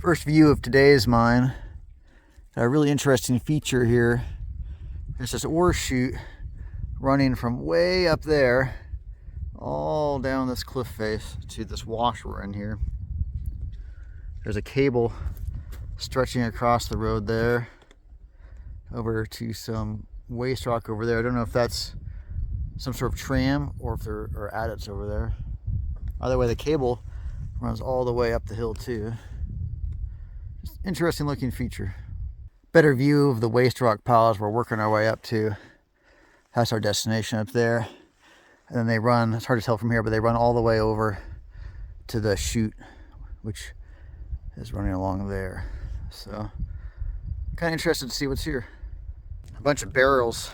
First view of today's mine. Got a really interesting feature here. There's this ore chute running from way up there all down this cliff face to this wash we're in here. There's a cable stretching across the road there over to some waste rock over there. I don't know if that's some sort of tram or if there are adits over there. Either way, the cable runs all the way up the hill too. Just interesting looking feature. Better view of the waste rock piles we're working our way up to. That's our destination up there. And then they run, it's hard to tell from here, but they run all the way over to the chute, which is running along there. So, kind of interested to see what's here. A bunch of barrels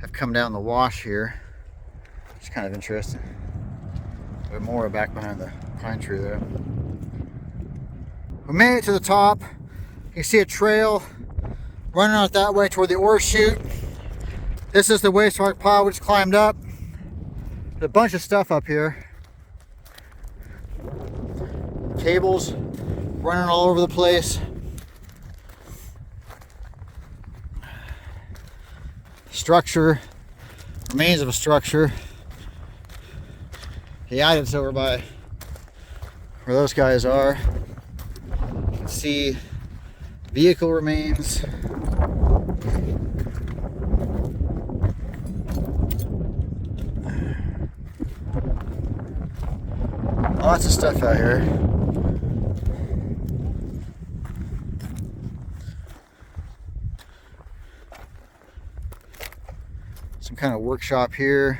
have come down the wash here, which is kind of interesting. But more back behind the pine tree there. We made it to the top. You can see a trail running out that way toward the ore chute. This is the waste rock pile which climbed up. There's a bunch of stuff up here. Cables running all over the place. Structure, remains of a structure. The adit's over by where those guys are. You can see vehicle remains. Lots of stuff out here. Some kind of workshop here.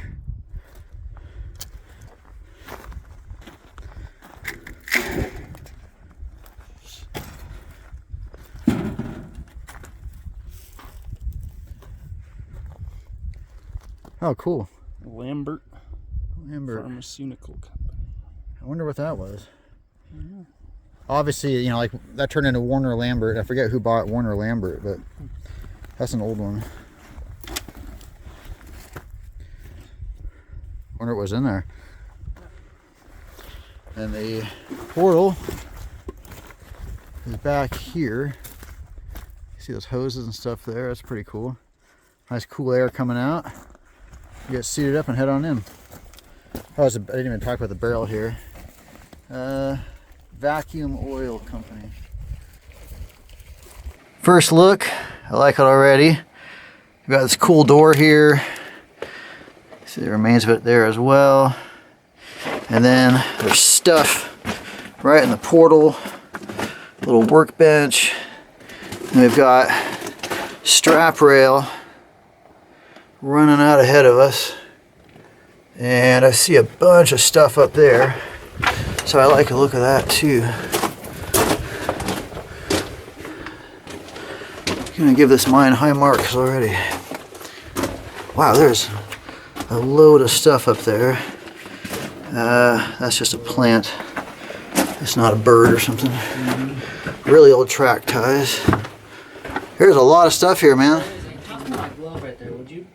Oh, cool. Lambert Pharmaceutical Company. I wonder what that was. Obviously, you know, like that turned into Warner Lambert. I forget who bought Warner Lambert, but that's an old one. Wonder what was in there. And the portal is back here. You see those hoses and stuff there. That's pretty cool. Nice cool air coming out. You get suited up and head on in. Oh, I didn't even talk about the barrel here. Vacuum Oil Company. First look, I like it already. We've got this cool door here. See the remains of it there as well. And then there's stuff right in the portal. A little workbench. And we've got strap rail running out ahead of us. And I see a bunch of stuff up there. So I like the look of that too. I'm gonna give this mine high marks already. Wow, there's a load of stuff up there. That's just a plant. It's not a bird or something. Really old track ties. There's a lot of stuff here, man. Toss me my glove right there, would you?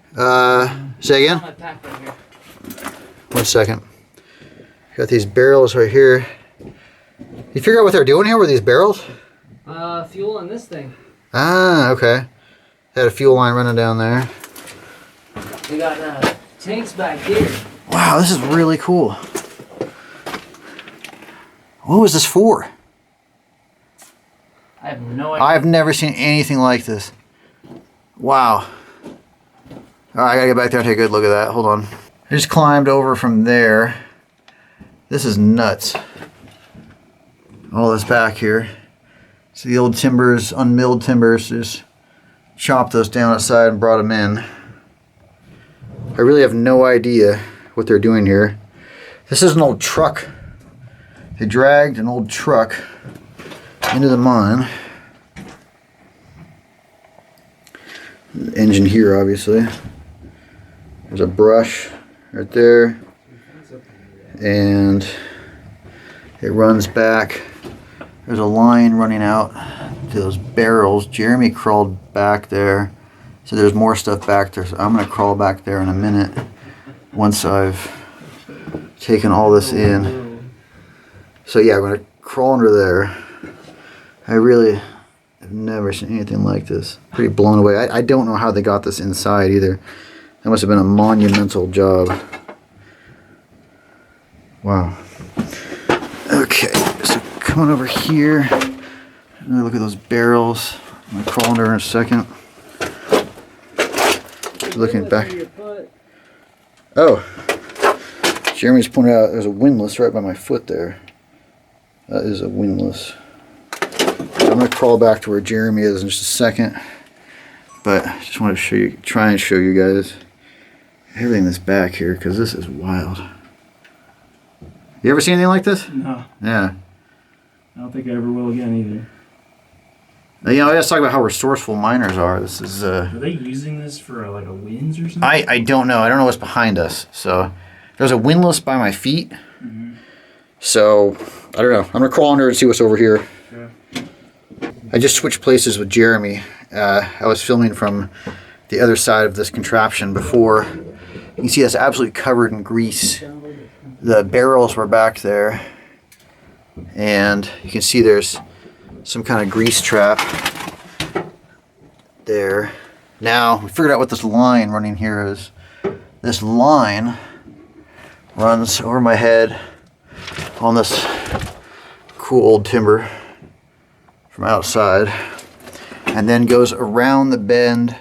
Say again? My pack right here. 1 second. Got these barrels right here. You figure out what they're doing here with these barrels? Fuel in this thing. Ah, okay. Had a fuel line running down there. We got tanks back here. Wow, this is really cool. What was this for? I have no idea. I've never seen anything like this. Wow. Alright, I gotta get back there and take a good look at that. Hold on. I just climbed over from there. This is nuts. All this back here. See the old timbers, unmilled timbers, just chopped those down outside and brought them in. I really have no idea what they're doing here. This is an old truck. They dragged an old truck into the mine. The engine here, obviously. There's a brush right there. And it runs back. There's a line running out to those barrels. Jeremy crawled back there. So there's more stuff back there. So I'm going to crawl back there in a minute once I've taken all this in. So yeah, I'm going to crawl under there. I really have never seen anything like this. Pretty blown away. I don't know how they got this inside either. That must have been a monumental job. Wow. Okay, so coming over here, look at those barrels. I'm gonna crawl under in a second. Looking back. Oh, Jeremy's pointed out there's a windlass right by my foot there. That is a windlass. I'm gonna crawl back to where Jeremy is in just a second, but I just want to show you, try and show you guys everything that's back here, because this is wild. You ever seen anything like this? No. Yeah. I don't think I ever will again either. You know, let's talk about how resourceful miners are. This is Are they using this for like a winds or something? I don't know. I don't know what's behind us. So there's a windlass by my feet. So I don't know. I'm gonna crawl under and see what's over here. Yeah. I just switched places with Jeremy. I was filming from the other side of this contraption before. You can see it's absolutely covered in grease. The barrels were back there, and you can see there's some kind of grease trap there. Now we figured out what this line running here is. This line runs over my head on this cool old timber from outside, and then goes around the bend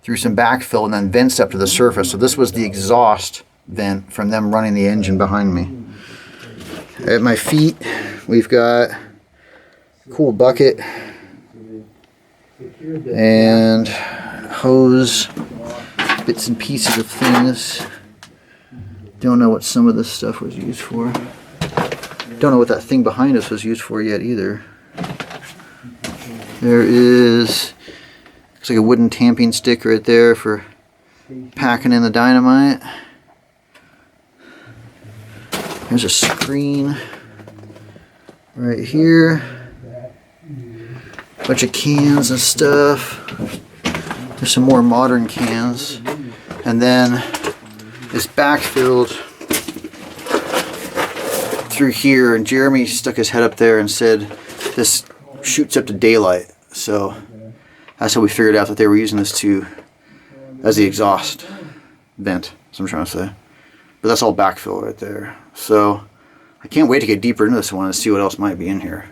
through some backfill and then vents up to the surface. So this was the exhaust vent from them running the engine behind me. At my feet we've got cool bucket and hose, bits and pieces of things. Don't know what some of this stuff was used for. Don't know what that thing behind us was used for yet either. There is, looks like a wooden tamping stick right there for packing in the dynamite. There's a screen right here. Bunch of cans and stuff. There's some more modern cans. And then it's backfilled through here, and Jeremy stuck his head up there and said this shoots up to daylight. So that's how we figured out that they were using this as the exhaust vent. That's what I'm trying to say. But that's all backfill right there. So I can't wait to get deeper into this one and see what else might be in here.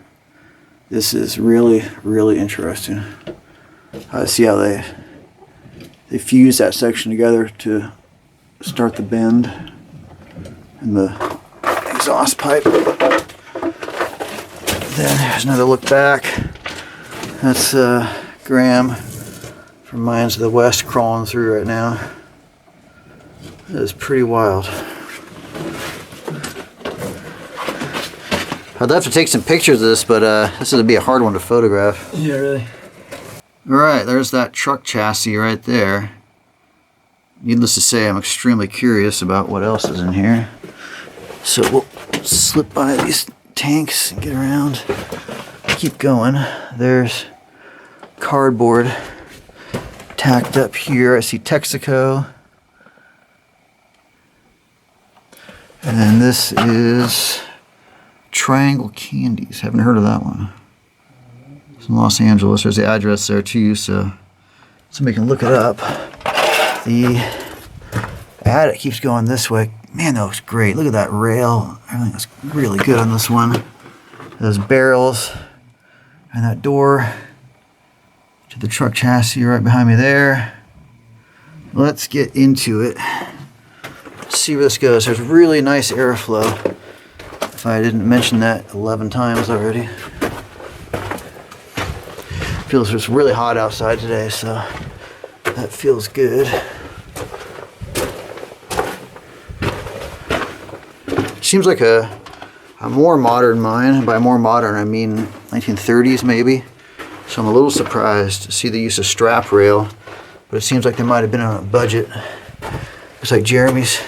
This is really, really interesting. See how they fuse that section together to start the bend and the exhaust pipe. Then there's another look back. That's Graham from Mines of the West crawling through right now. That is pretty wild. I'd love to take some pictures of this, but this would be a hard one to photograph. Yeah, really. Alright, there's that truck chassis right there. Needless to say, I'm extremely curious about what else is in here. So we'll slip by these tanks and get around. Keep going. There's cardboard tacked up here. I see Texaco. And then this is Triangle Candies. Haven't heard of that one. It's in Los Angeles. There's the address there too, so somebody can look it up. The adit keeps going this way. Man, that looks great. Look at that rail. Everything looks really good on this one. Those barrels and that door to the truck chassis right behind me there. Let's get into it. See where this goes. There's really nice airflow. If I didn't mention that 11 times already. Feels it's really hot outside today, so that feels good. Seems like a more modern mine. By more modern, I mean 1930s maybe. So I'm a little surprised to see the use of strap rail, but it seems like they might have been on a budget. Looks like Jeremy's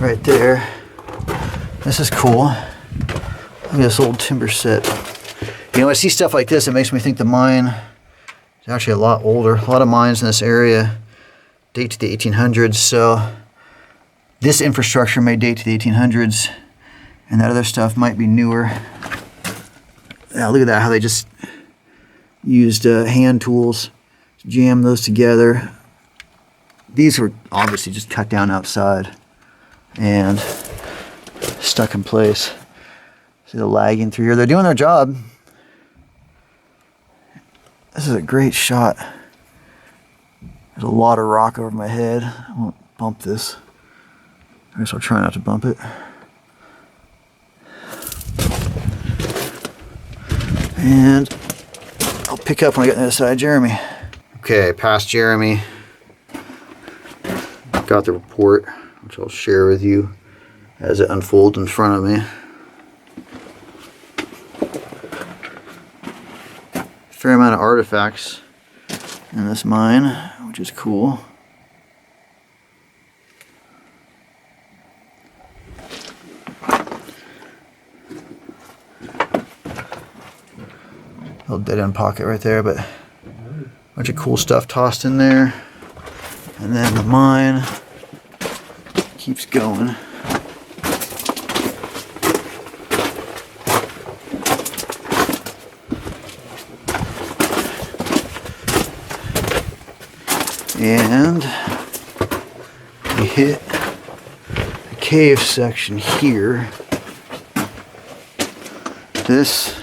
right there. This is cool. Look at this old timber set. You know, I see stuff like this, it makes me think the mine is actually a lot older. A lot of mines in this area date to the 1800s, so this infrastructure may date to the 1800s, and that other stuff might be newer. Yeah, look at that, how they just Used hand tools to jam those together. These were obviously just cut down outside and stuck in place. See the lagging through here. They're doing their job. This is a great shot. There's a lot of rock over my head. I won't bump this. I guess I'll try not to bump it. And I'll pick up when I get on the other side of Jeremy. Okay, past Jeremy. Got the report, which I'll share with you as it unfolds in front of me. Fair amount of artifacts in this mine, which is cool. Little dead end pocket right there, but a bunch of cool stuff tossed in there. And then the mine keeps going. And we hit the cave section here. This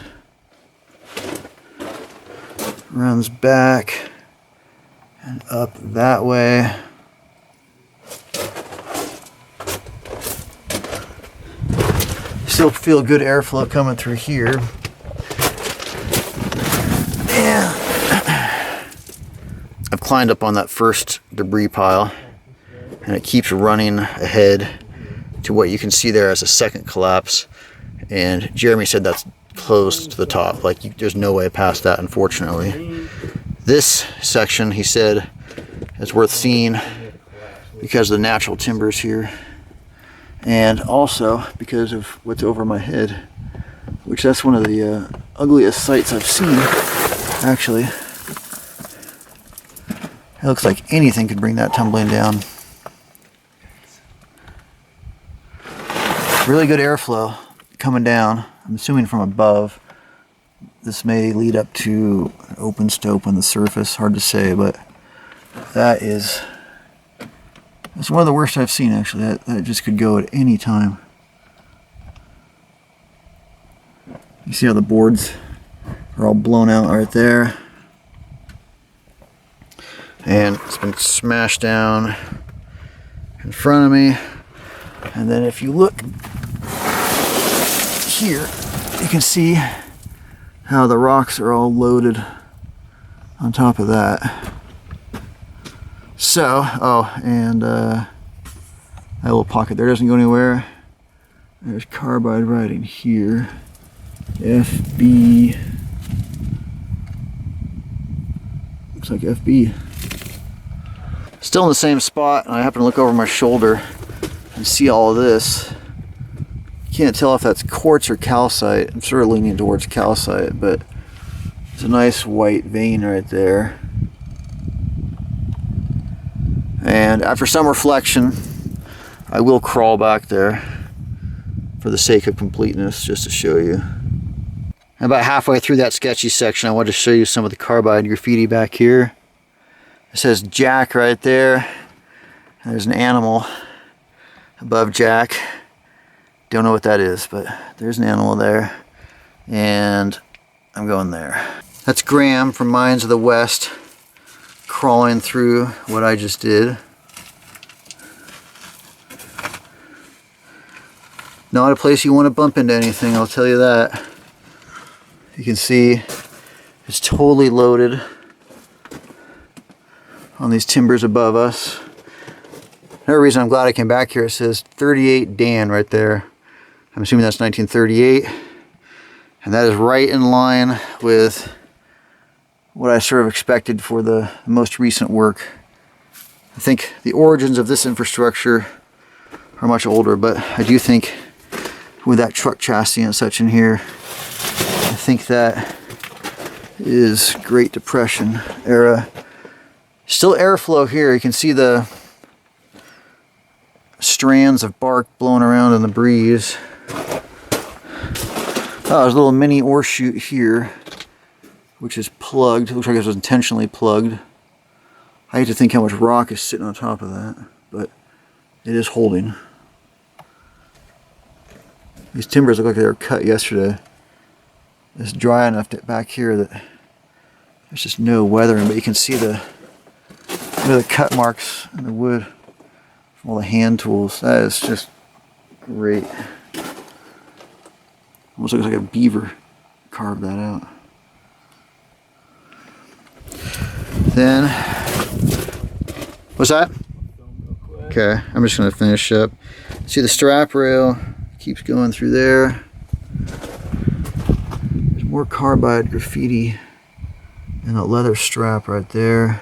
runs back and up that way. Still feel good airflow coming through here. And I've climbed up on that first debris pile, and it keeps running ahead to what you can see there as a second collapse. And Jeremy said that's close to the top. Like, there's no way past that, unfortunately. This section, he said, is worth seeing because of the natural timbers here, and also because of what's over my head, which that's one of the ugliest sights I've seen, actually. It looks like anything could bring that tumbling down. Really good airflow coming down. I'm assuming from above. This may lead up to an open stope on the surface. Hard to say, but that's one of the worst I've seen, actually. That just could go at any time. You see how the boards are all blown out right there. And it's been smashed down in front of me. And then if you look here, you can see how the rocks are all loaded on top of that. So, and that little pocket there doesn't go anywhere. There's carbide writing here. FB. Looks like FB. Still in the same spot, and I happen to look over my shoulder and see all of this. Can't tell if that's quartz or calcite. I'm sort of leaning towards calcite, but it's a nice white vein right there. And after some reflection, I will crawl back there for the sake of completeness, just to show you. About halfway through that sketchy section, I wanted to show you some of the carbide graffiti back here. It says Jack right there. And there's an animal above Jack. Don't know what that is, but there's an animal there. And I'm going there. That's Graham from Mines of the West, crawling through what I just did. Not a place you want to bump into anything, I'll tell you that. You can see it's totally loaded on these timbers above us. Another reason I'm glad I came back here, it says 38 Dan right there. I'm assuming that's 1938. And that is right in line with what I sort of expected for the most recent work. I think the origins of this infrastructure are much older, but I do think with that truck chassis and such in here, I think that is Great Depression era. Still airflow here. You can see the strands of bark blowing around in the breeze. Oh, there's a little mini ore chute here. which is plugged. It looks like it was intentionally plugged. I hate to think how much rock is sitting on top of that, but it is holding. These timbers look like they were cut yesterday. It's dry enough back here that there's just no weathering, but you can see the cut marks in the wood from all the hand tools. That is just great. Almost looks like a beaver carved that out. Then, what's that? Okay, I'm just going to finish up. See the strap rail keeps going through there. There's more carbide graffiti in a leather strap right there.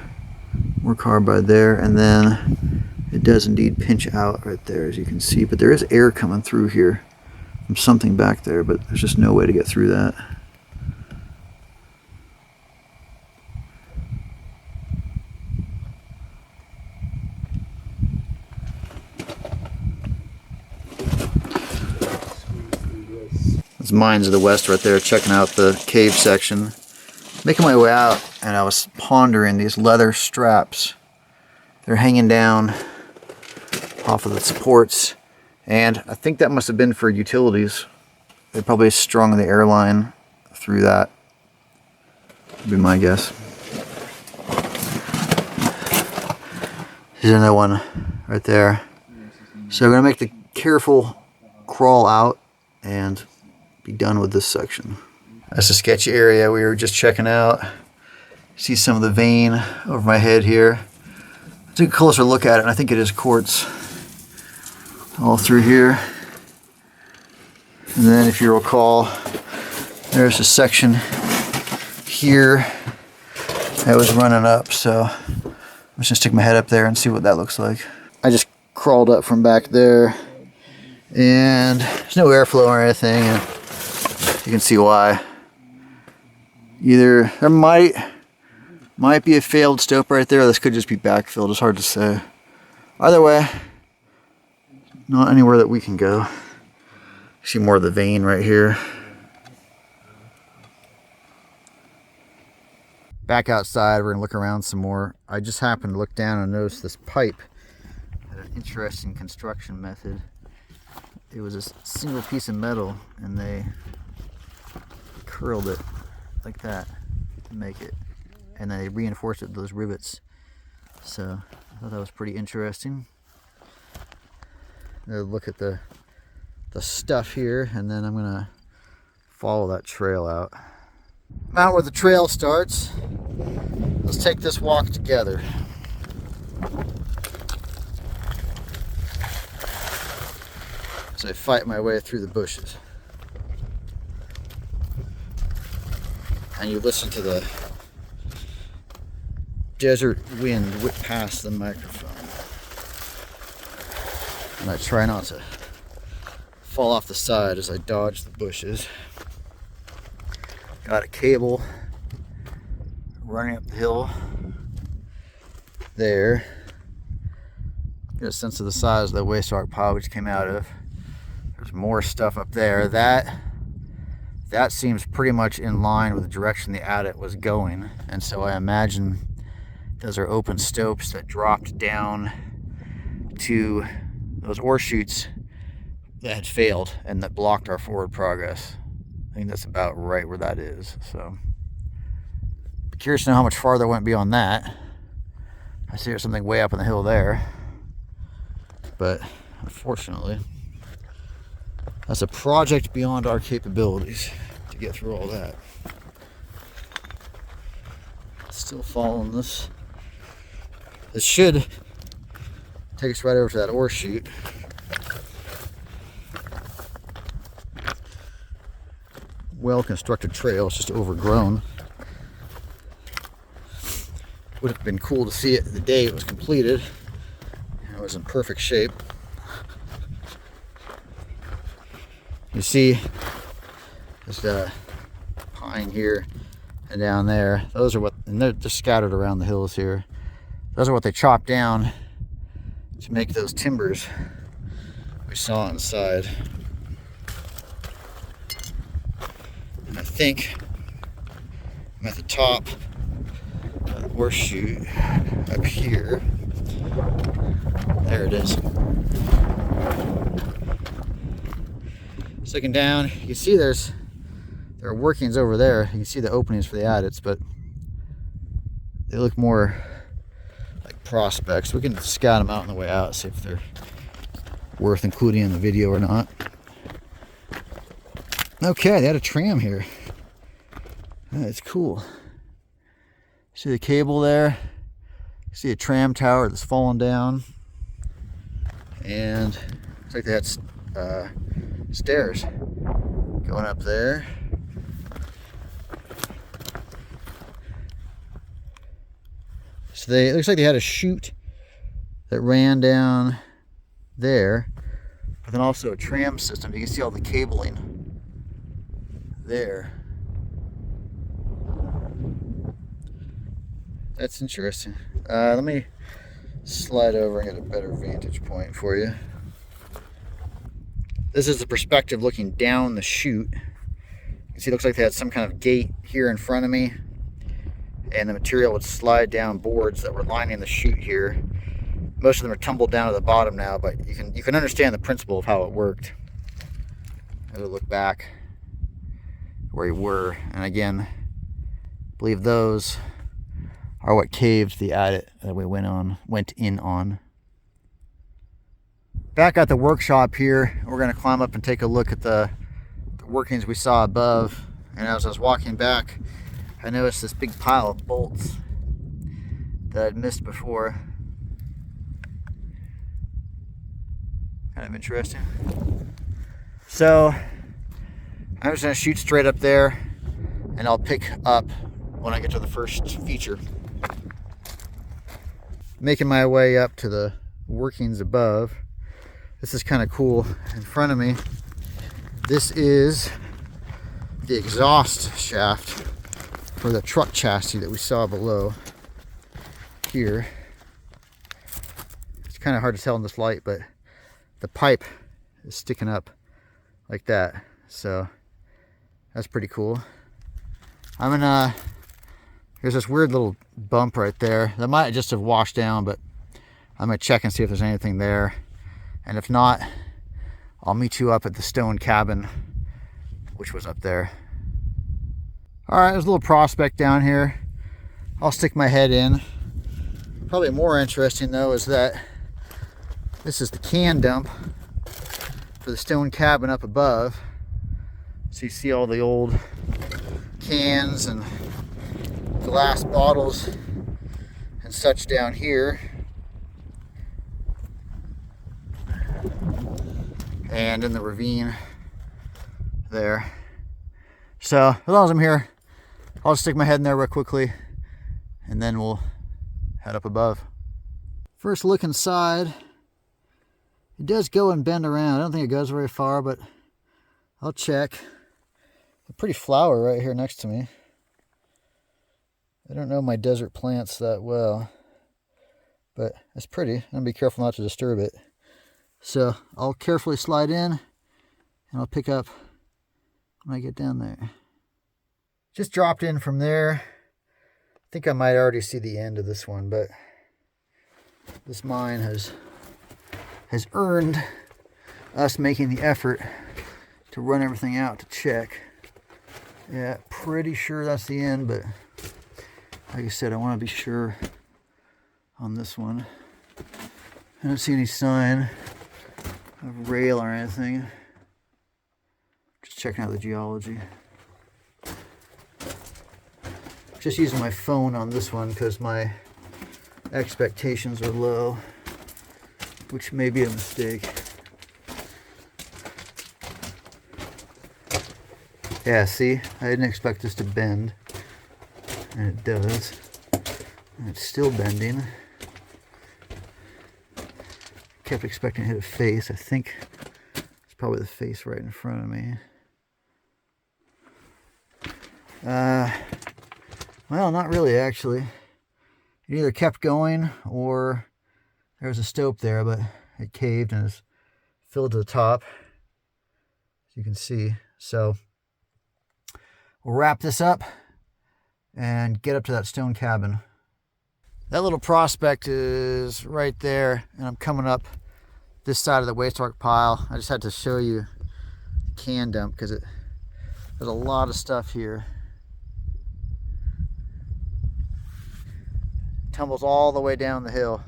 More carbide there, and then it does indeed pinch out right there, as you can see. But there is air coming through here from something back there, but there's just no way to get through that. This Mines of the West right there, checking out the cave section. Making my way out, and I was pondering these leather straps. They're hanging down off of the supports, and I think that must have been for utilities. They probably strung the airline through that, would be my guess. Here's another one right there. So we're gonna make the careful crawl out and be done with this section. That's a sketchy area we were just checking out. See some of the vein over my head here. Take a closer look at it, and I think it is quartz all through here. And then if you recall, there's a section here that was running up, so I'm just gonna stick my head up there and see what that looks like. I just crawled up from back there, and there's no airflow or anything, and you can see why. Either there might be a failed stope right there. This could just be backfilled. It's hard to say. Either way, not anywhere that we can go. See more of the vein right here. Back outside, we're gonna look around some more. I just happened to look down and notice this pipe had an interesting construction method. It was a single piece of metal, and they curled it like that to make it, and then they reinforced it with those rivets. So I thought that was pretty interesting. Look at the stuff here, and then I'm gonna follow that trail out. I'm out where the trail starts. Let's take this walk together. As I fight my way through the bushes. And you listen to the desert wind whip past the microphone. And I try not to fall off the side as I dodge the bushes. Got a cable running up the hill there. Get a sense of the size of the waste rock pile we just came out of. There's more stuff up there. That seems pretty much in line with the direction the adit was going, and so I imagine those are open stopes that dropped down to those ore chutes that had failed and that blocked our forward progress. I think that's about right where that is. So, be curious to know how much farther went beyond that. I see there's something way up on the hill there, but unfortunately, that's a project beyond our capabilities to get through all that. Still following this. This should take us right over to that ore chute. Well-constructed trail, it's just overgrown. Would have been cool to see it the day it was completed. It was in perfect shape. You see there's pine here and down there. Those are what, and they're just scattered around the hills here. Those are what they chopped down to make those timbers we saw inside. And I think I'm at the top of the horseshoe up here. There it is. Just looking down, you can see there are workings over there. You can see the openings for the adits, but they look more like prospects. We can scout them out on the way out, see if they're worth including in the video or not. Okay, they had a tram here. That's cool. See the cable there? See a tram tower that's fallen down. And looks like they had stairs going up there. So it looks like they had a chute that ran down there, but then also a tram system. You can see all the cabling there. That's interesting. Let me slide over and get a better vantage point for you. This is the perspective looking down the chute. You can see it looks like they had some kind of gate here in front of me, and the material would slide down boards that were lining the chute here. Most of them are tumbled down to the bottom now, but you can understand the principle of how it worked. As we look back where we were, and again, I believe those are what caved the adit that we went in on. Back at the workshop here, we're going to climb up and take a look at the workings we saw above. And as I was walking back, I noticed this big pile of bolts that I'd missed before. Kind of interesting. So I'm just going to shoot straight up there, and I'll pick up when I get to the first feature. Making my way up to the workings above. This is kind of cool. In front of me, this is the exhaust shaft for the truck chassis that we saw below here. It's kind of hard to tell in this light, but the pipe is sticking up like that, so that's pretty cool. There's this weird little bump right there that might just have washed down, but I'm gonna check and see if there's anything there, and if not, I'll meet you up at the stone cabin, which was up there. All right, there's a little prospect down here. I'll stick my head in. Probably more interesting though is that this is the can dump for the stone cabin up above. So you see all the old cans and glass bottles and such down here. And in the ravine there. So as long as I'm here, I'll just stick my head in there real quickly, and then we'll head up above. First look inside. It does go and bend around. I don't think it goes very far, but I'll check. A pretty flower right here next to me. I don't know my desert plants that well, but it's pretty. I'm gonna be careful not to disturb it. So I'll carefully slide in, and I'll pick up when I get down there. Just dropped in from there. I think I might already see the end of this one, but this mine has earned us making the effort to run everything out to check. Yeah, pretty sure that's the end, but like I said, I want to be sure on this one. I don't see any sign of rail or anything. Just checking out the geology. Just using my phone on this one because my expectations are low, which may be a mistake. Yeah, see, I didn't expect this to bend, and it does, and it's still bending. Kept expecting to hit a face. I think it's probably the face right in front of me. Well, not really, actually. It either kept going or there was a stope there, but it caved and is filled to the top, as you can see. So we'll wrap this up and get up to that stone cabin. That little prospect is right there, and I'm coming up this side of the waste rock pile. I just had to show you the can dump because there's a lot of stuff here. Tumbles all the way down the hill.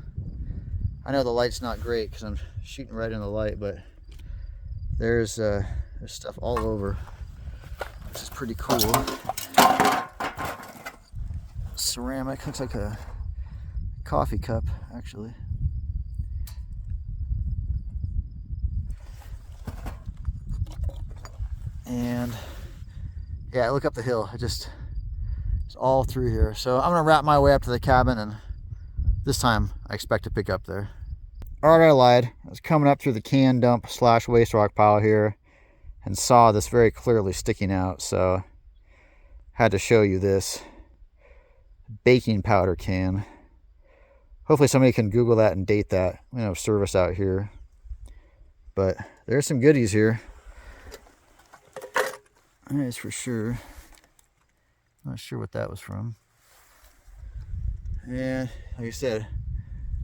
I know the light's not great because I'm shooting right in the light, but there's stuff all over, which is pretty cool. Ceramic, looks like a coffee cup actually. And yeah, look up the hill. It's all through here. So I'm gonna wrap my way up to the cabin, and this time I expect to pick up there. All right, I lied. I was coming up through the can dump / waste rock pile here and saw this very clearly sticking out, so had to show you this baking powder can. Hopefully somebody can Google that and date that. We don't have service out here, but there's some goodies here. That is for sure. Not sure what that was from. And like I said,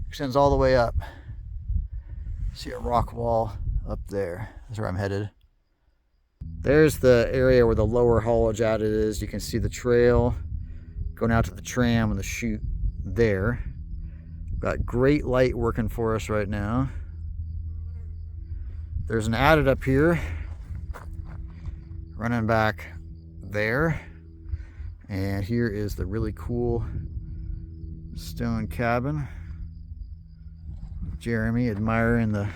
extends all the way up. See a rock wall up there. That's where I'm headed. There's the area where the lower haulage adit is. You can see the trail going out to the tram and the chute there. Got great light working for us right now. There's an adit up here running back there, and here is the really cool stone cabin. Jeremy admiring the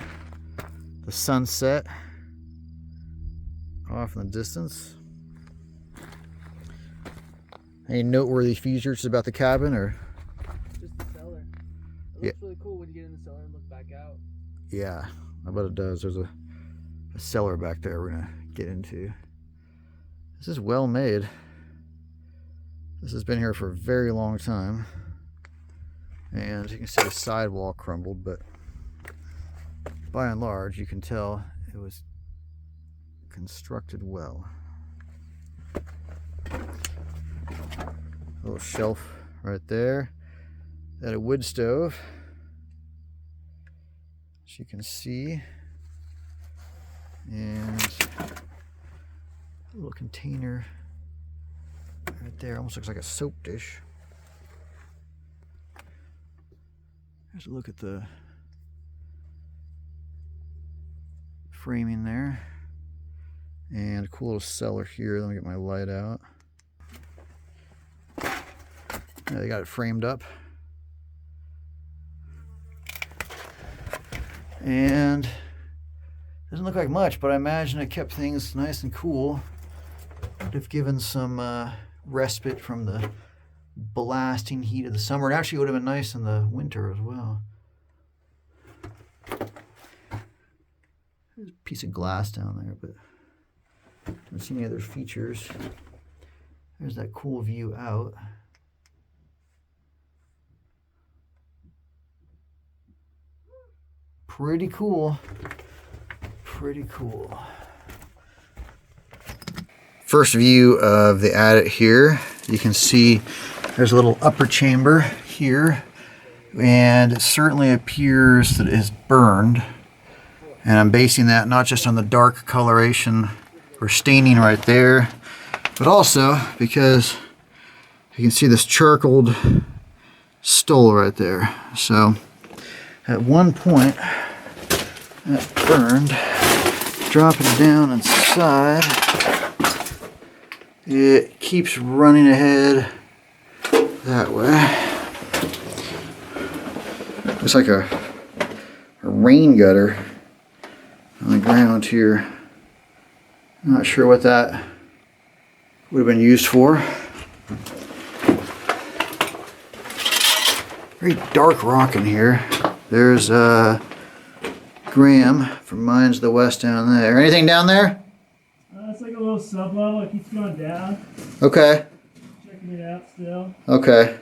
sunset off in the distance. Any noteworthy features about the cabin, or? Just the cellar. It looks really cool when you get in the cellar and look back out. Yeah, I bet it does. There's a cellar back there we're gonna get into. This is well made. This has been here for a very long time. And you can see the sidewall crumbled, but by and large, you can tell it was constructed well. A little shelf right there. Got a wood stove, as you can see. And a little container right there, almost looks like a soap dish. Here's a look at the framing there. And a cool little cellar here. Let me get my light out. Yeah, they got it framed up. And doesn't look like much, but I imagine it kept things nice and cool. Would have given some respite from the blasting heat of the summer. It actually would have been nice in the winter as well. There's a piece of glass down there, but I don't see any other features. There's that cool view out. Pretty cool. Pretty cool. First view of the adit here. You can see there's a little upper chamber here, and it certainly appears that it is burned. And I'm basing that not just on the dark coloration or staining right there, but also because you can see this charcoaled stole right there. So at one point that burned. Dropping it down inside, it keeps running ahead that way. Looks like a rain gutter on the ground here. Not sure what that would have been used for. Very dark rock in here. There's Graham from Mines of the West down there. Anything down there? It's like a little sub-level. It keeps going down. Okay. Checking it out still. Okay.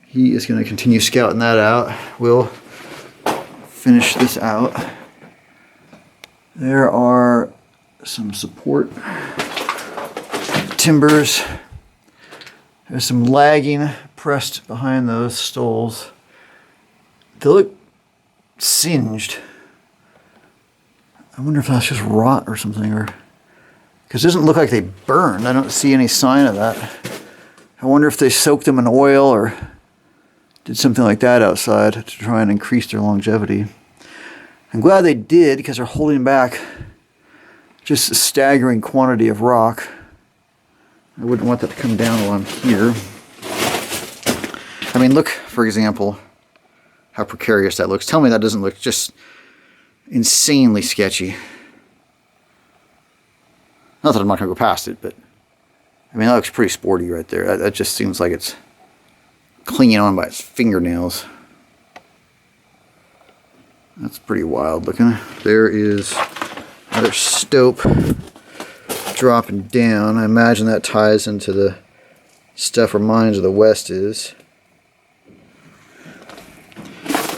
He is going to continue scouting that out. We'll finish this out. There are some support timbers There's some lagging pressed behind those stoles. They look singed. I wonder if that's just rot or something, or because it doesn't look like they burned. I don't see any sign of that. I wonder if they soaked them in oil or did something like that outside to try and increase their longevity. I'm glad they did, because they're holding back just a staggering quantity of rock. I wouldn't want that to come down while I'm here. I mean, look, for example, how precarious that looks. Tell me that doesn't look just insanely sketchy. Not that I'm not going to go past it, but I mean, that looks pretty sporty right there. That just seems like it's clinging on by its fingernails. That's pretty wild looking. There is another stope dropping down. I imagine that ties into the stuff where Mines of the West is.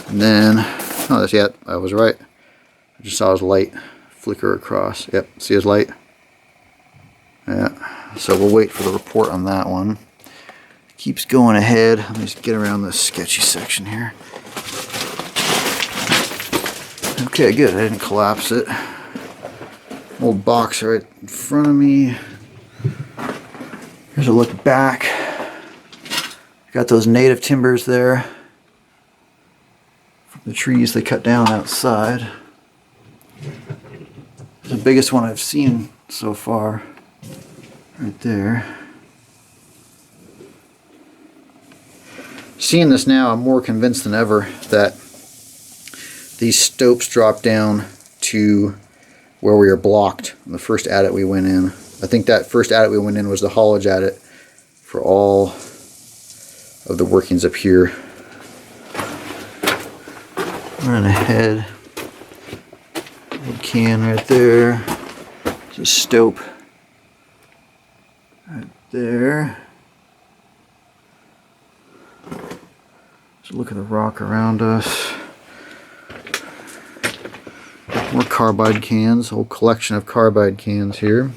And then, oh, that's, yeah, I was right. I just saw his light flicker across. Yep, see his light? Yeah, so we'll wait for the report on that one. Keeps going ahead. Let me just get around this sketchy section here. Okay, good. I didn't collapse it. Old box right in front of me. Here's a look back. Got those native timbers there from the trees they cut down outside. The biggest one I've seen so far, right there. Seeing this now, I'm more convinced than ever that these stopes drop down to where we are blocked in the first adit we went in. I think that first adit we went in was the haulage adit for all of the workings up here. Running ahead. Can right there. There's a stope right there. Just look at the rock around us. More carbide cans, a whole collection of carbide cans here.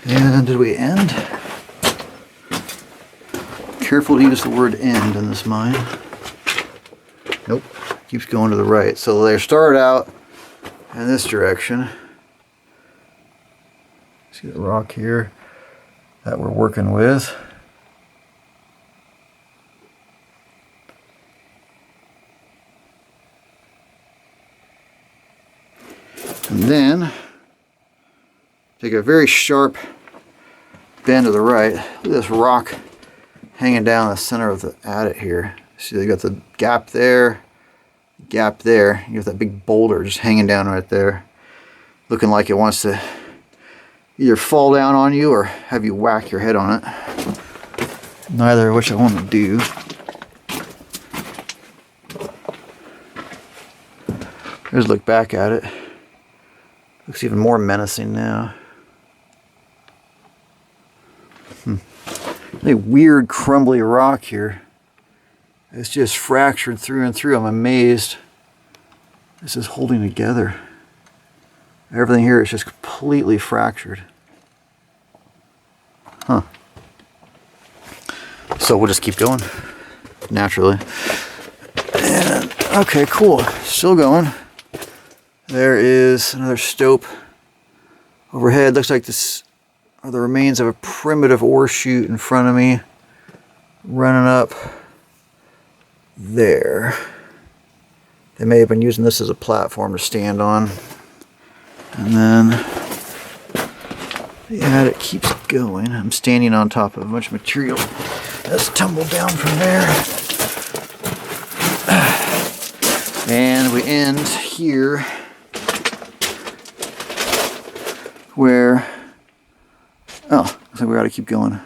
And did we end? Careful to use the word end in this mine. Nope, keeps going to the right. So they started out in this direction. See the rock here that we're working with. And then take a very sharp bend to the right. Look at this rock hanging down the center of the adit here. See, they got the gap there, gap there. You have that big boulder just hanging down right there, looking like it wants to either fall down on you or have you whack your head on it. Neither of which I want to do. Here's a look back at it. Looks even more menacing now. A weird crumbly rock here. It's just fractured through and through. I'm amazed this is holding together. Everything here is just completely fractured. Huh. So we'll just keep going, naturally. And, okay, cool. Still going. There is another stope overhead. Looks like this are the remains of a primitive ore chute in front of me, running up there. They may have been using this as a platform to stand on. And then the adit keeps going. I'm standing on top of a bunch of material that's tumbled down from there. And we end here where, oh, looks like we gotta keep going.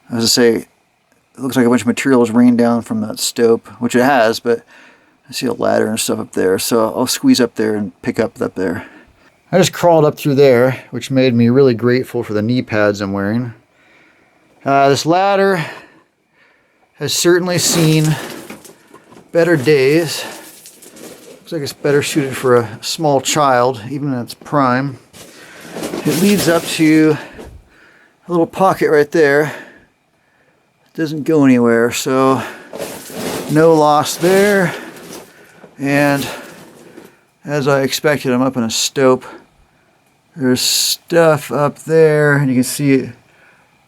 I was to say, it looks like a bunch of material is rained down from that stope, which it has, but I see a ladder and stuff up there, so I'll squeeze up there and pick up there. I just crawled up through there, which made me really grateful for the knee pads I'm wearing. This ladder has certainly seen better days. Looks like it's better suited for a small child, even in its prime. It leads up to a little pocket right there. It doesn't go anywhere, so no loss there. And as I expected, I'm up in a stope. There's stuff up there, and you can see it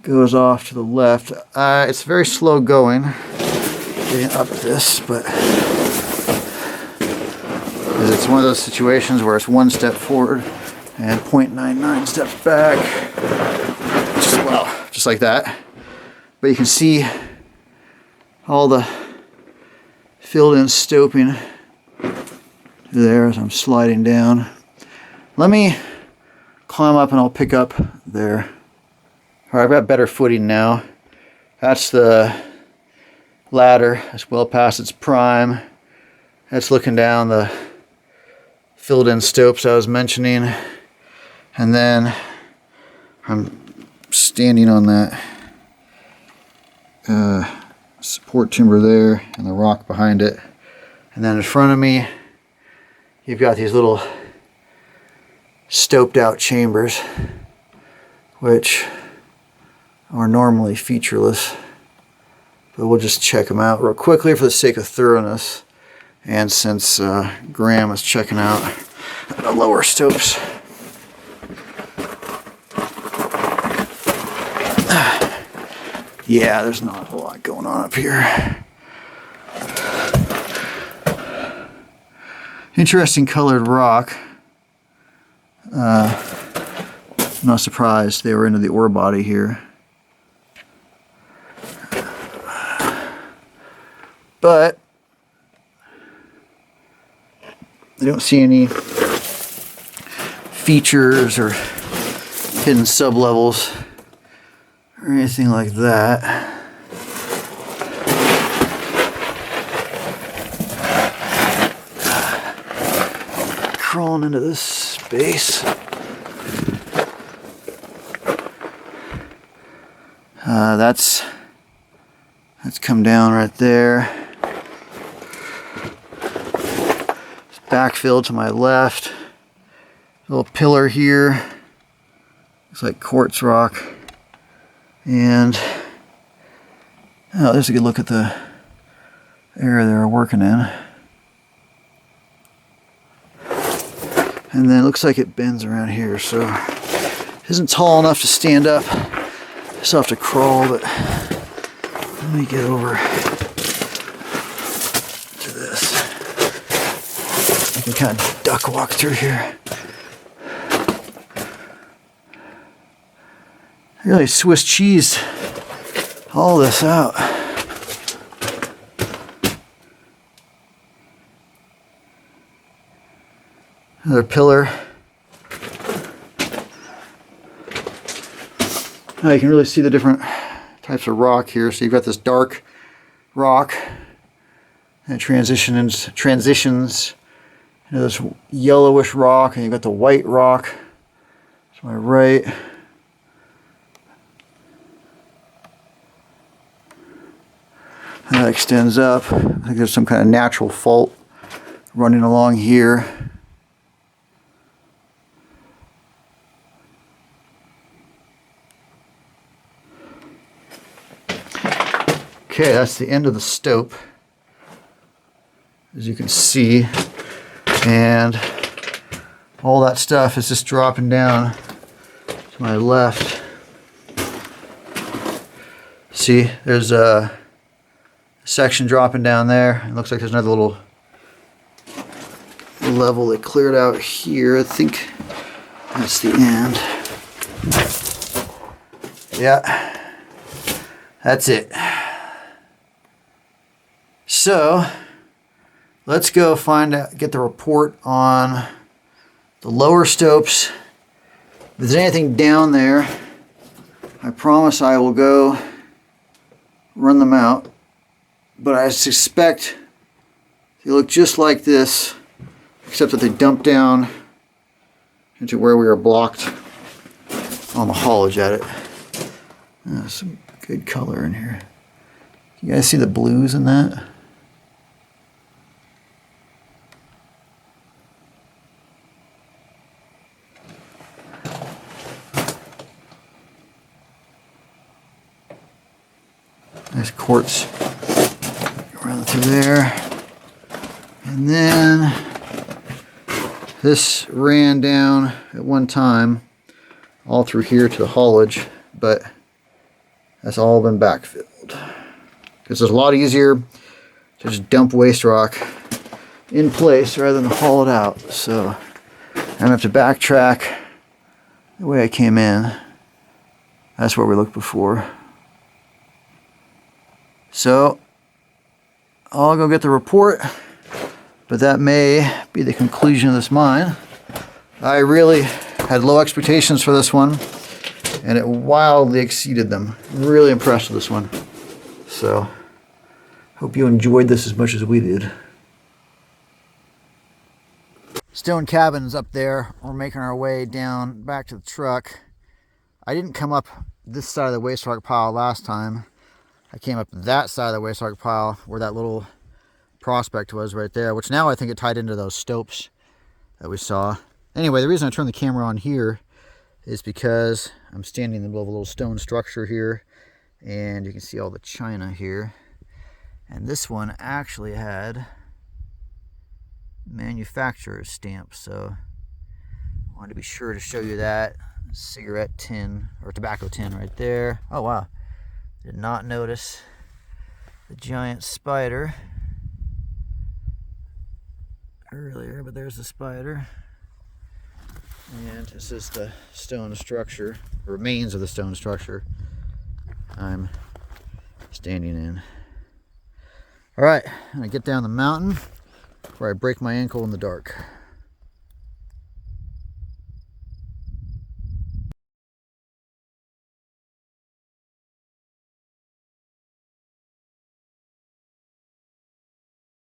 goes off to the left. It's very slow going, getting up this, but it's one of those situations where it's one step forward and 0.99 steps back, just like that. But you can see all the filled-in stoping there as I'm sliding down. Let me climb up and I'll pick up there. All right, I've got better footing now. That's the ladder. It's well past its prime. That's looking down the filled-in stopes I was mentioning. And then I'm standing on that support timber there and the rock behind it. And then in front of me, you've got these little stoped out chambers, which are normally featureless, but we'll just check them out real quickly for the sake of thoroughness, and since Graham is checking out the lower stopes. Yeah, there's not a whole lot going on up here. Interesting colored rock. I'm not surprised they were into the ore body here. But I don't see any features or hidden sublevels or anything like that. Crawling into this space. That's come down right there. It's backfilled to my left. Little pillar here. Looks like quartz rock. And oh, there's a good look at the area they were working in. And then it looks like it bends around here, so it isn't tall enough to stand up. I still have to crawl, but let me get over to this. I can kind of duck walk through here. I really Swiss cheese all this out. Another pillar. Now you can really see the different types of rock here. So you've got this dark rock and it transitions into this yellowish rock, and you've got the white rock to my right. And that extends up. I think there's some kind of natural fault running along here. Okay, that's the end of the stope, as you can see, and all that stuff is just dropping down to my left. See, there's a section dropping down there. It looks like there's another little level they cleared out here. I think that's the end. Yeah, that's it. So let's go get the report on the lower stopes. If there's anything down there, I promise I will go run them out. But I suspect they look just like this, except that they dump down into where we are blocked on the haulage at it. Some good color in here. You guys see the blues in that? Nice quartz around through there. And then this ran down at one time all through here to the haulage, but that's all been backfilled. Because it's a lot easier to just dump waste rock in place rather than haul it out. So I'm gonna have to backtrack the way I came in. That's where we looked before. So I'll go get the report, but that may be the conclusion of this mine. I really had low expectations for this one, and it wildly exceeded them. Really impressed with this one. So hope you enjoyed this as much as we did. Stone cabins up there. We're making our way down back to the truck. I didn't come up this side of the waste rock pile last time. I came up that side of the waste rock pile where that little prospect was right there, which now I think it tied into those stopes that we saw. Anyway, the reason I turned the camera on here is because I'm standing in the middle of a little stone structure here, and you can see all the china here. And this one actually had manufacturer's stamp, so I wanted to be sure to show you that. Cigarette tin or tobacco tin right there. Oh wow, did not notice the giant spider earlier, but there's the spider. And this is the stone structure, remains of the stone structure I'm standing in. All right, I'm gonna get down the mountain before I break my ankle in the dark.